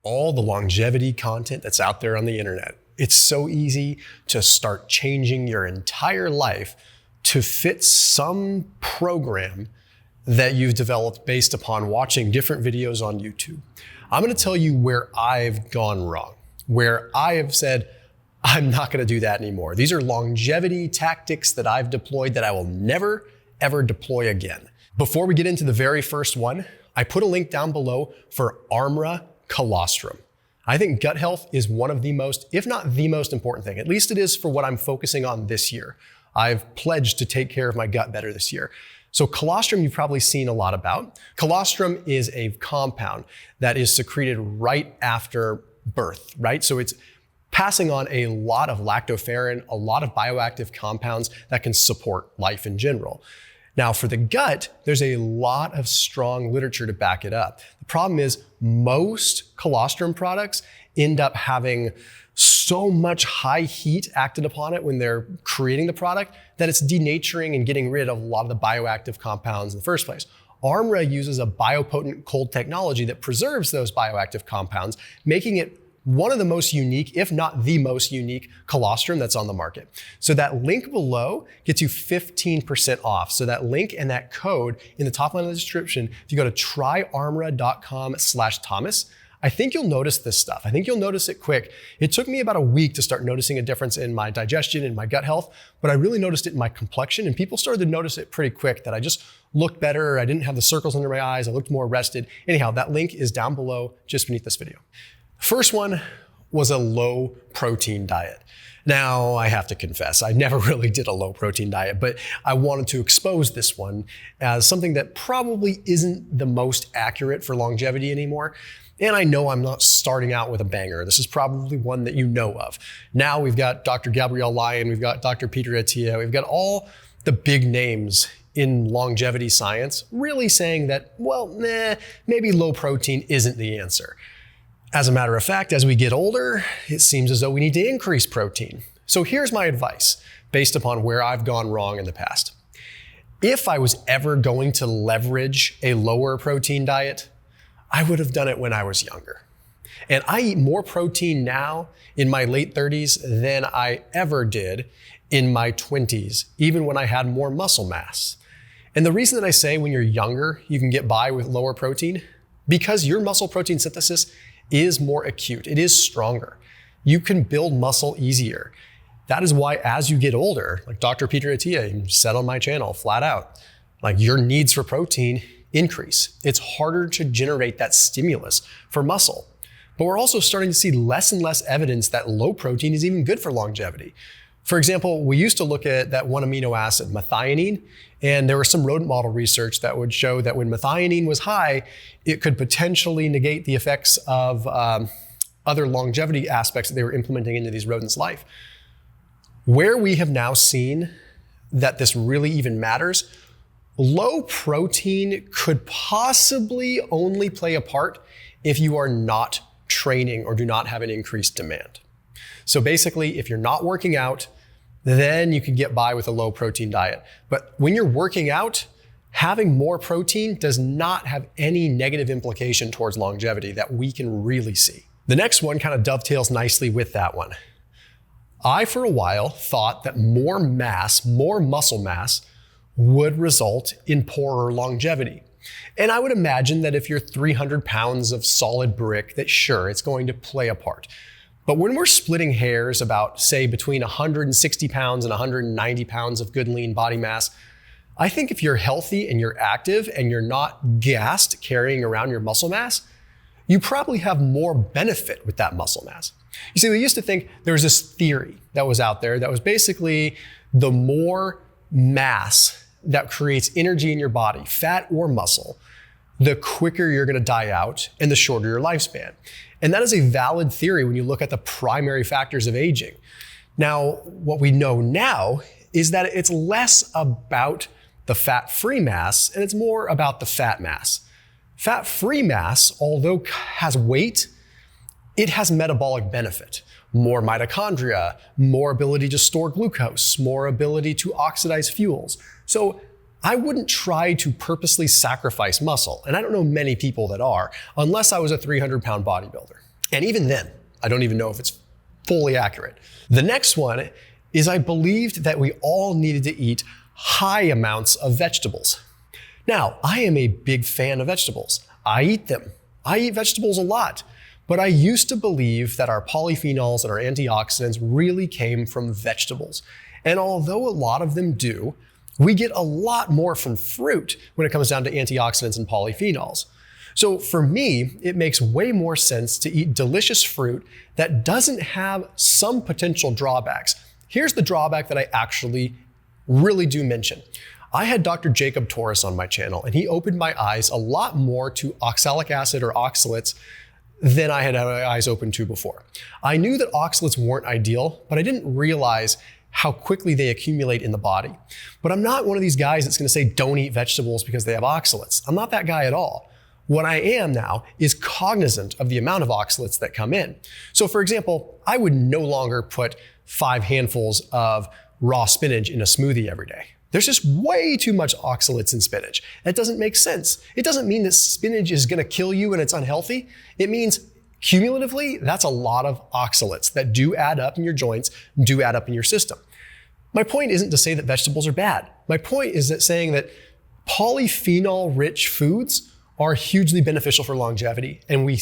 all the longevity content that's out there on the internet. It's so easy to start changing your entire life to fit some program that you've developed based upon watching different videos on YouTube. I'm gonna tell you where I've gone wrong, where I have said, I'm not gonna do that anymore. These are longevity tactics that I've deployed that I will never, ever deploy again. Before we get into the very first one, I put a link down below for ARMRA colostrum. I think gut health is one of the most, if not the most important thing. At least it is for what I'm focusing on this year. I've pledged to take care of my gut better this year. So colostrum you've probably seen a lot about. Colostrum is a compound that is secreted right after birth, right? So it's passing on a lot of lactoferrin, a lot of bioactive compounds that can support life in general. Now for the gut, there's a lot of strong literature to back it up. The problem is most colostrum products end up having so much high heat acted upon it when they're creating the product that it's denaturing and getting rid of a lot of the bioactive compounds in the first place. ARMRA uses a biopotent cold technology that preserves those bioactive compounds, making it one of the most unique, if not the most unique colostrum that's on the market. So that link below gets you 15% off. So that link and that code in the top line of the description, if you go to tryarmra.com/Thomas, I think you'll notice this stuff. I think you'll notice it quick. It took me about a week to start noticing a difference in my digestion and my gut health, but I really noticed it in my complexion, and people started to notice it pretty quick, that I just looked better. I didn't have the circles under my eyes. I looked more rested. Anyhow, that link is down below just beneath this video. First one was a low protein diet. Now, I have to confess, I never really did a low protein diet, but I wanted to expose this one as something that probably isn't the most accurate for longevity anymore. And I know I'm not starting out with a banger. This is probably one that you know of. Now we've got Dr. Gabrielle Lyon, we've got Dr. Peter Attia, we've got all the big names in longevity science really saying that, well, maybe low protein isn't the answer. As a matter of fact, as we get older, it seems as though we need to increase protein. So here's my advice based upon where I've gone wrong in the past. If I was ever going to leverage a lower protein diet, I would have done it when I was younger. And I eat more protein now in my late 30s than I ever did in my 20s, even when I had more muscle mass. And the reason that I say when you're younger, you can get by with lower protein, because your muscle protein synthesis is more acute. It is stronger. You can build muscle easier. That is why as you get older, like Dr. Peter Attia said on my channel flat out, like your needs for protein increase. It's harder to generate that stimulus for muscle. But we're also starting to see less and less evidence that low protein is even good for longevity. For example, we used to look at that one amino acid, methionine, and there was some rodent model research that would show that when methionine was high, it could potentially negate the effects of other longevity aspects that they were implementing into these rodents' life. Where we have now seen that this really even matters, low protein could possibly only play a part if you are not training or do not have an increased demand. So basically, if you're not working out, then you can get by with a low protein diet. But when you're working out, having more protein does not have any negative implication towards longevity that we can really see. The next one kind of dovetails nicely with that one. I, for a while, thought that more mass, more muscle mass, would result in poorer longevity. And I would imagine that if you're 300 pounds of solid brick, that sure, it's going to play a part. But when we're splitting hairs about, say, between 160 pounds and 190 pounds of good lean body mass, I think if you're healthy and you're active and you're not gassed carrying around your muscle mass, you probably have more benefit with that muscle mass. You see, we used to think there was this theory that was out there that was basically the more mass that creates energy in your body, fat or muscle, the quicker you're gonna die out and the shorter your lifespan. And that is a valid theory when you look at the primary factors of aging. Now, what we know now is that it's less about the fat-free mass and it's more about the fat mass. Fat-free mass, although has weight, it has metabolic benefit. More mitochondria, more ability to store glucose, more ability to oxidize fuels. So I wouldn't try to purposely sacrifice muscle, and I don't know many people that are, unless I was a 300-pound bodybuilder. And even then, I don't even know if it's fully accurate. The next one is I believed that we all needed to eat high amounts of vegetables. Now, I am a big fan of vegetables. I eat them. I eat vegetables a lot. But I used to believe that our polyphenols and our antioxidants really came from vegetables. And although a lot of them do, we get a lot more from fruit when it comes down to antioxidants and polyphenols. So for me, it makes way more sense to eat delicious fruit that doesn't have some potential drawbacks. Here's the drawback that I actually really do mention. I had Dr. Jacob Torres on my channel, and he opened my eyes a lot more to oxalic acid or oxalates than I had my eyes open to before. I knew that oxalates weren't ideal, but I didn't realize how quickly they accumulate in the body. But I'm not one of these guys that's gonna say don't eat vegetables because they have oxalates. I'm not that guy at all. What I am now is cognizant of the amount of oxalates that come in. So for example, I would no longer put 5 handfuls of raw spinach in a smoothie every day. There's just way too much oxalates in spinach. That doesn't make sense. It doesn't mean that spinach is gonna kill you and it's unhealthy. It means cumulatively, that's a lot of oxalates that do add up in your joints, do add up in your system. My point isn't to say that vegetables are bad. My point is that saying that polyphenol-rich foods are hugely beneficial for longevity, and we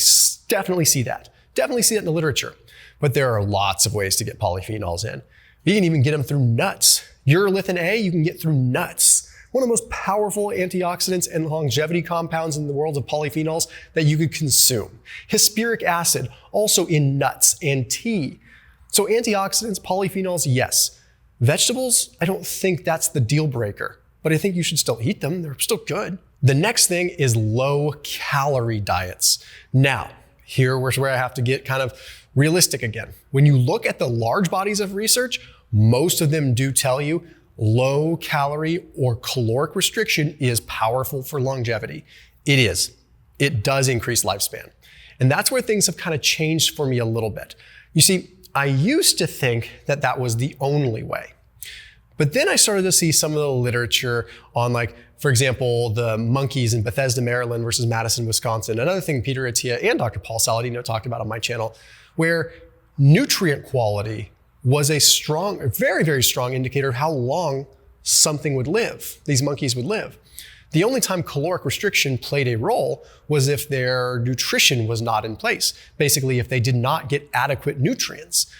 definitely see that. Definitely see that in the literature. But there are lots of ways to get polyphenols in. You can even get them through nuts. Urolithin A, you can get through nuts. One of the most powerful antioxidants and longevity compounds in the world of polyphenols that you could consume. Hesperic acid, also in nuts and tea. So antioxidants, polyphenols, yes. Vegetables, I don't think that's the deal breaker, but I think you should still eat them. They're still good. The next thing is low-calorie diets. Now, here's where I have to get kind of realistic again. When you look at the large bodies of research, most of them do tell you low calorie or caloric restriction is powerful for longevity. It is. It does increase lifespan. And that's where things have kind of changed for me a little bit. You see, I used to think that that was the only way. But then I started to see some of the literature on, like, for example, the monkeys in Bethesda, Maryland versus Madison, Wisconsin. Another thing Peter Attia and Dr. Paul Saladino talked about on my channel, where nutrient quality was a very, very strong indicator of how long something would live, these monkeys would live. The only time caloric restriction played a role was if their nutrition was not in place. Basically, if they did not get adequate nutrients.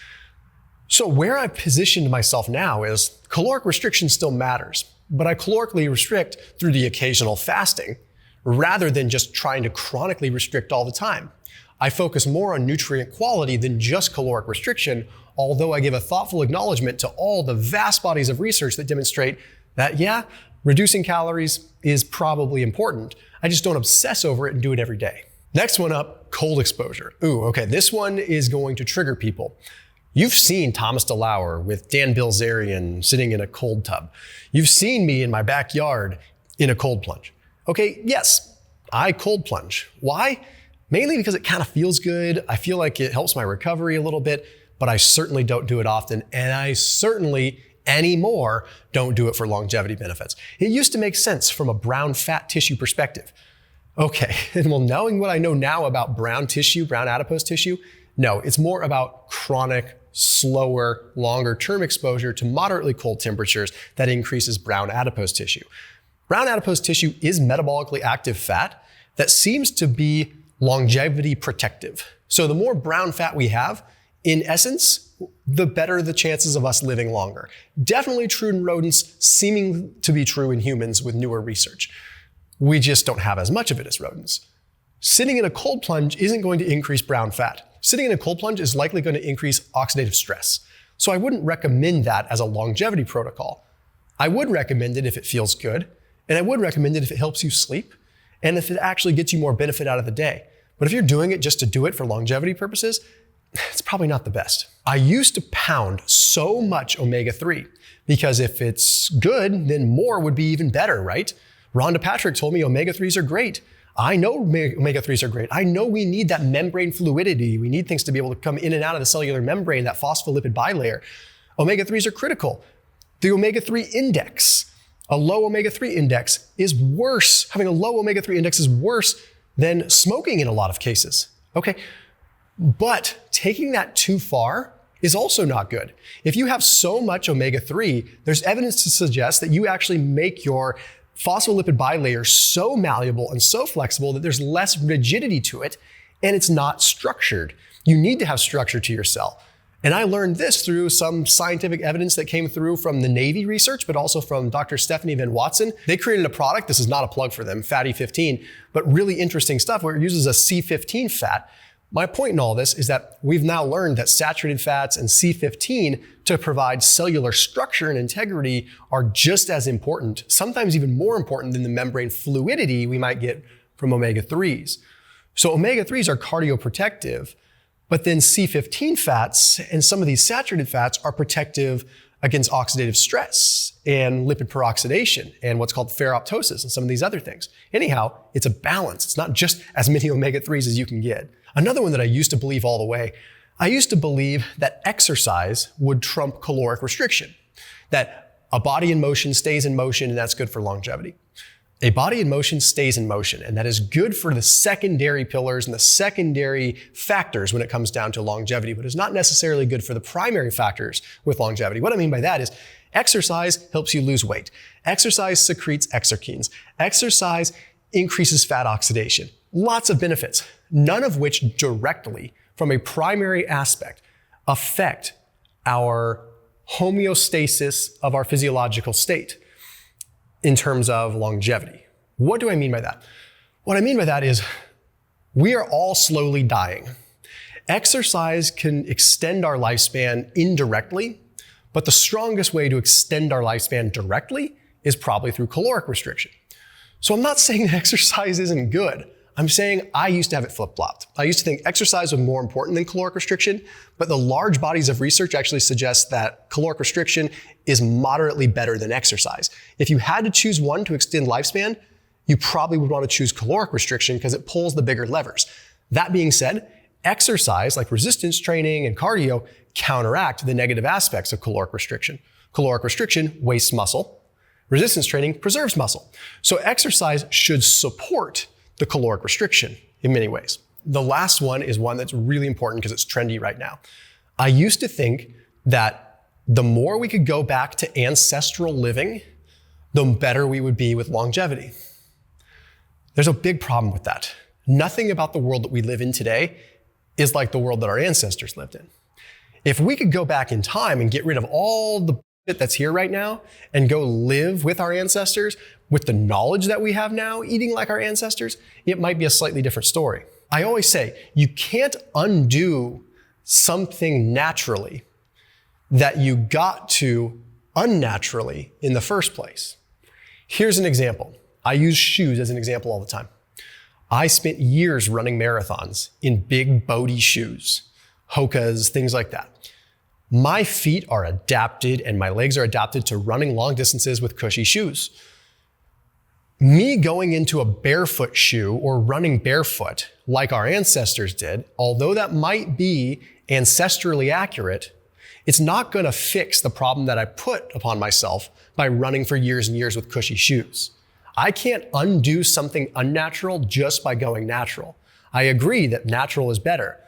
So where I've positioned myself now is caloric restriction still matters, but I calorically restrict through the occasional fasting rather than just trying to chronically restrict all the time. I focus more on nutrient quality than just caloric restriction, although I give a thoughtful acknowledgement to all the vast bodies of research that demonstrate that, yeah, reducing calories is probably important. I just don't obsess over it and do it every day. Next one up, cold exposure. Ooh, okay, this one is going to trigger people. You've seen Thomas DeLauer with Dan Bilzerian sitting in a cold tub. You've seen me in my backyard in a cold plunge. Okay, yes, I cold plunge. Why? Mainly because it kind of feels good. I feel like it helps my recovery a little bit, but I certainly don't do it often. And I certainly anymore don't do it for longevity benefits. It used to make sense from a brown fat tissue perspective. Okay, and well, knowing what I know now about brown tissue, brown adipose tissue, no, it's more about chronic, slower, longer term exposure to moderately cold temperatures that increases brown adipose tissue. Brown adipose tissue is metabolically active fat that seems to be longevity protective. So the more brown fat we have, in essence, the better the chances of us living longer. Definitely true in rodents, seeming to be true in humans with newer research. We just don't have as much of it as rodents. Sitting in a cold plunge isn't going to increase brown fat. Sitting in a cold plunge is likely going to increase oxidative stress. So I wouldn't recommend that as a longevity protocol. I would recommend it if it feels good, and I would recommend it if it helps you sleep, and if it actually gets you more benefit out of the day. But if you're doing it just to do it for longevity purposes, it's probably not the best. I used to pound so much omega-3 because if it's good, then more would be even better, right? Rhonda Patrick told me omega-3s are great. I know omega-3s are great. I know we need that membrane fluidity. We need things to be able to come in and out of the cellular membrane, that phospholipid bilayer. Omega-3s are critical. The omega-3 index, a low omega-3 index is worse. Having a low omega-3 index is worse than smoking in a lot of cases. Okay, But taking that too far is also not good. If you have so much omega-3, there's evidence to suggest that you actually make your phospholipid bilayer so malleable and so flexible that there's less rigidity to it and it's not structured. You need to have structure to your cell. And I learned this through some scientific evidence that came through from the Navy research, but also from Dr. Stephanie Van Watson. They created a product, this is not a plug for them, Fatty 15, but really interesting stuff where it uses a C15 fat. My point in all this is that we've now learned that saturated fats and C15 to provide cellular structure and integrity are just as important, sometimes even more important than the membrane fluidity we might get from omega-3s. So omega-3s are cardioprotective, but then C15 fats and some of these saturated fats are protective against oxidative stress and lipid peroxidation and what's called ferroptosis and some of these other things. Anyhow, it's a balance. It's not just as many omega-3s as you can get. Another one that I used to believe all the way, I used to believe that exercise would trump caloric restriction, that a body in motion stays in motion and that's good for longevity. A body in motion stays in motion, and that is good for the secondary pillars and the secondary factors when it comes down to longevity, but is not necessarily good for the primary factors with longevity. What I mean by that is exercise helps you lose weight. Exercise secretes exerkines. Exercise increases fat oxidation. Lots of benefits, none of which directly, from a primary aspect, affect our homeostasis of our physiological state in terms of longevity. What do I mean by that? What I mean by that is we are all slowly dying. Exercise can extend our lifespan indirectly, but the strongest way to extend our lifespan directly is probably through caloric restriction. So I'm not saying that exercise isn't good. I'm saying I used to have it flip-flopped. I used to think exercise was more important than caloric restriction, but the large bodies of research actually suggest that caloric restriction is moderately better than exercise. If you had to choose one to extend lifespan, you probably would want to choose caloric restriction because it pulls the bigger levers. That being said, exercise like resistance training and cardio counteract the negative aspects of caloric restriction. Caloric restriction wastes muscle. Resistance training preserves muscle. So exercise should support the caloric restriction in many ways. The last one is one that's really important because it's trendy right now. I used to think that the more we could go back to ancestral living, the better we would be with longevity. There's a big problem with that. Nothing about the world that we live in today is like the world that our ancestors lived in. If we could go back in time and get rid of all the shit that's here right now and go live with our ancestors, with the knowledge that we have now, eating like our ancestors, it might be a slightly different story. I always say, you can't undo something naturally that you got to unnaturally in the first place. Here's an example. I use shoes as an example all the time. I spent years running marathons in big boaty shoes, Hokas, things like that. My feet are adapted and my legs are adapted to running long distances with cushy shoes. Me going into a barefoot shoe or running barefoot like our ancestors did, although that might be ancestrally accurate, it's not going to fix the problem that I put upon myself by running for years and years with cushy shoes. I can't undo something unnatural just by going natural. I agree that natural is better,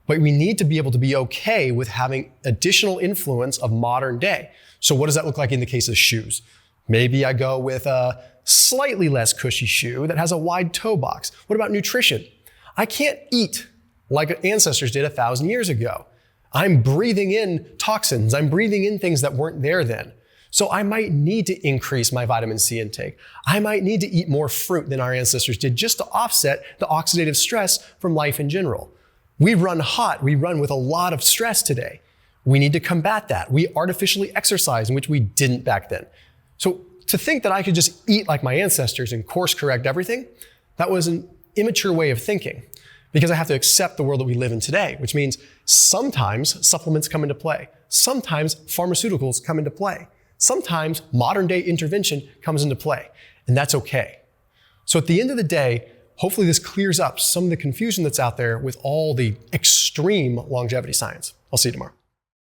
but we need to be able to be okay with having additional influence of modern day. So what does that look like in the case of shoes? Maybe I go with a slightly less cushy shoe that has a wide toe box. What about nutrition? I can't eat like ancestors did 1,000 years ago. I'm breathing in toxins. I'm breathing in things that weren't there then. So I might need to increase my vitamin C intake. I might need to eat more fruit than our ancestors did just to offset the oxidative stress from life in general. We run hot. We run with a lot of stress today. We need to combat that. We artificially exercise, in which we didn't back then. So to think that I could just eat like my ancestors and course correct everything, that was an immature way of thinking, because I have to accept the world that we live in today, which means sometimes supplements come into play. Sometimes pharmaceuticals come into play. Sometimes modern day intervention comes into play, and that's okay. So at the end of the day, hopefully this clears up some of the confusion that's out there with all the extreme longevity science. I'll see you tomorrow.